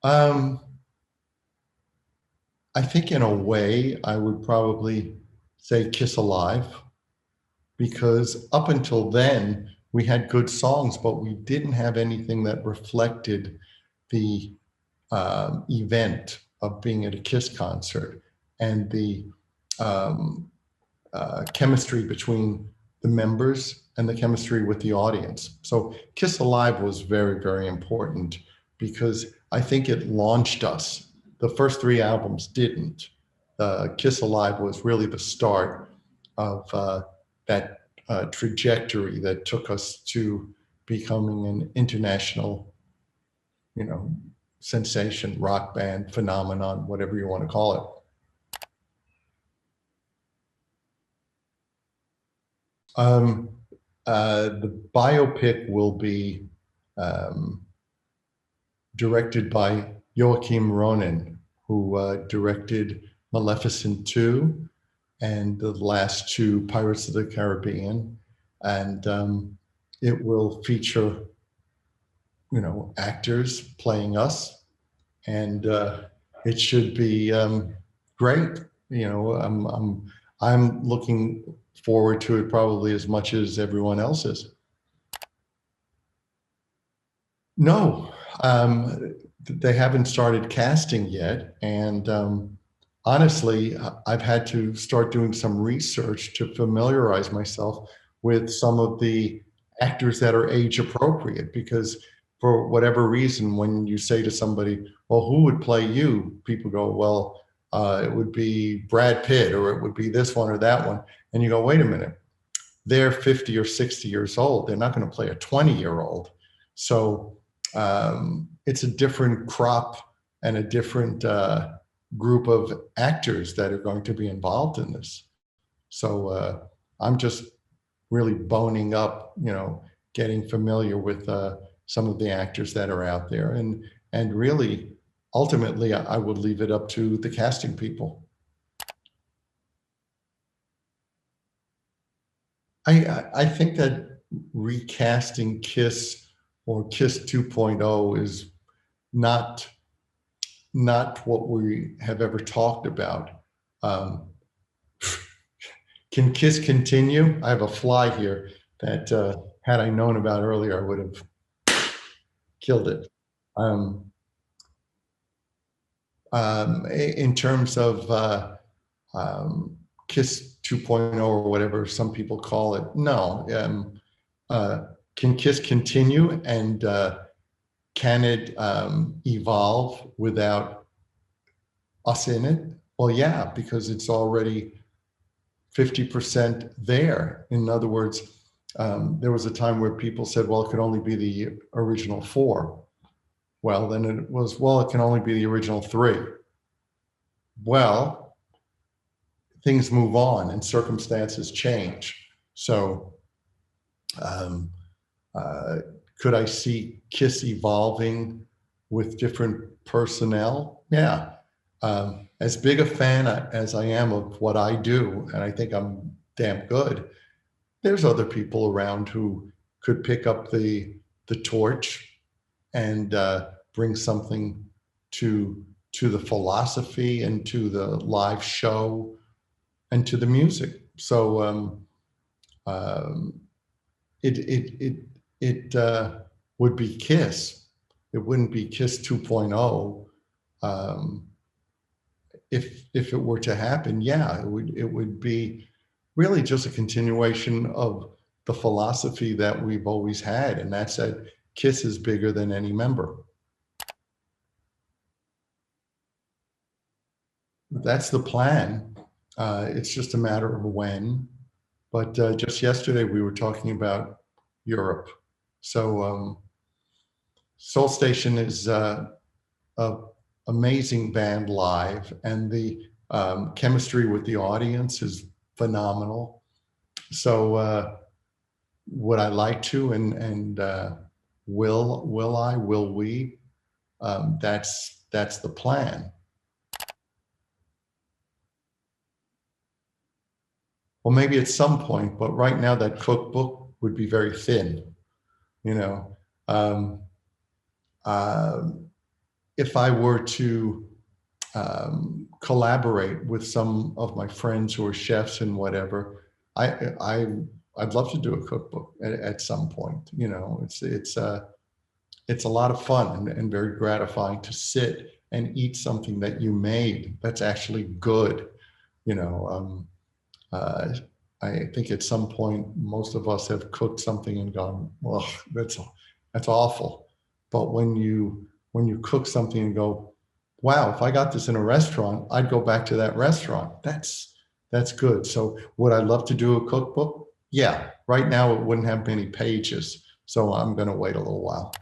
Um, I think in a way, I would probably say Kiss Alive, because up until then, we had good songs, but we didn't have anything that reflected the event of being at a Kiss concert and the um, chemistry between the members and the chemistry with the audience. So Kiss Alive was very, very important because I think it launched us. The first three albums didn't. Kiss Alive was really the start of that trajectory that took us to becoming an international, you know, sensation, rock band, phenomenon, whatever you want to call it. Um, the biopic will be um, directed by Joachim Ronin, who directed Maleficent 2 and the last two Pirates of the Caribbean. And it will feature, actors playing us. And it should be great. I'm looking forward to it probably as much as everyone else is. No, they haven't started casting yet. And honestly, I've had to start doing some research to familiarize myself with some of the actors that are age appropriate, because for whatever reason, when you say to somebody, well, who would play you? People go, well, it would be Brad Pitt, or it would be this one or that one. And you go, wait a minute, they're 50 or 60 years old. They're not going to play a 20-year-old. So it's a different crop and a different group of actors that are going to be involved in this. So I'm just really boning up, getting familiar with some of the actors that are out there, and really, ultimately, I would leave it up to the casting people. I think that recasting Kiss or Kiss 2.0 is not not what we have ever talked about. Um, can Kiss continue? I have a fly here that had I known about earlier, I would have killed it. Um, in terms of Kiss 2.0 or whatever some people call it, no. Uh, can Kiss continue, and can it evolve without us in it? Well, yeah, because it's already 50% there. In other words, there was a time where people said, well, it could only be the original four. Well, then it was, well, it can only be the original three. Well, things move on and circumstances change. So, um, uh, could I see Kiss evolving with different personnel? Yeah. As big a fan as I am of what I do, and I think I'm damn good, there's other people around who could pick up the torch and bring something to the philosophy and to the live show and to the music. So um, it would be Kiss. It wouldn't be Kiss 2.0. If it were to happen, yeah, it would be really just a continuation of the philosophy that we've always had, and that's that Kiss is bigger than any member. That's the plan. It's just a matter of when. But just yesterday we were talking about Europe. So Soul Station is a amazing band live, and the chemistry with the audience is phenomenal. So would I like to, and will we? That's the plan. Well, maybe at some point, but right now that cookbook would be very thin. You know, um, uh, if I were to collaborate with some of my friends who are chefs and whatever, I I'd love to do a cookbook at some point. You know, it's a lot of fun and very gratifying to sit and eat something that you made that's actually good. You know, uh, I think at some point most of us have cooked something and gone, well, that's awful. But when you cook something and go, wow, if I got this in a restaurant, I'd go back to that restaurant. That's good. So would I love to do a cookbook? Yeah. Right now it wouldn't have many pages, so I'm going to wait a little while.